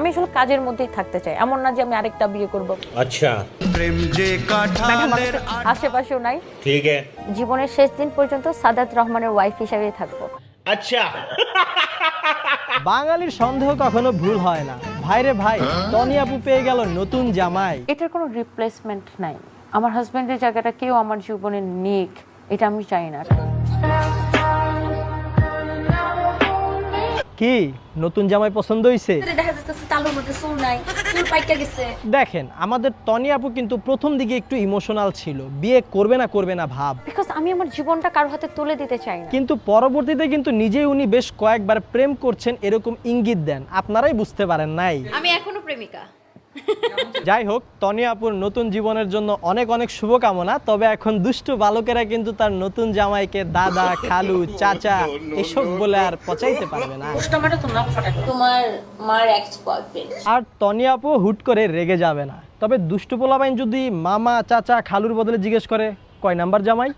আমি আসলে কাজের মধ্যেই থাকতে চাই, এমন না যে আমি আরেকটা বিয়ে করব। अच्छा প্রেম যে কাঠালের আশেপাশেও নাই। ठीक है জীবনের শেষ দিন পর্যন্ত সাদাত রহমানের ওয়াইফ হিসেবেই থাকবো। अच्छा বাঙালির সন্দেহ কখনো ভুল হয় না। ভাইরে ভাই, টনি আপু পেয়ে গেল নতুন জামাই। এটার কোনো রিপ্লেসমেন্ট নাই। আমার হাজবেন্ডের জায়গাটা কেউ আমার জীবনে নিক, এটা আমি চাই না। কি নতুন জামাই পছন্দ হইছে? দেখা যাচ্ছে তালুর মধ্যে চুল নাই, চুল পাইকা গেছে। দেখেন, আমাদের টনি আপু কিন্তু প্রথম দিকে একটু ইমোশনাল ছিল, বিয়ে করবে না ভাব, বিকজ আমি আমার জীবনটা কারো হাতে তুলে দিতে চাই না। কিন্তু পরবর্তীতে কিন্তু নিজেই উনি বেশ কয়েকবার প্রেম করছেন এরকম ইঙ্গিত দেন, আপনারাই বুঝতে পারেন নাই। আমি এখনো প্রেমিকা। যাই হোক, টনি আপুর নতুন জীবনের জন্য অনেক অনেক শুভকামনা। তবে এখন দুষ্টু বালকেরা কিন্তু তার নতুন জামাইকে দাদা, খালু, চাচা এসব বলে আর পচাইতে পারবে না। তোমার মার এক্স বয়ফ্রেন্ড। আর টনি আপু হুট করে রেগে যাবে না। তবে দুষ্টু পোলাপাইন যদি মামা, চাচা, খালুর বদলে জিজ্ঞেস করে কয় নাম্বার জামাই,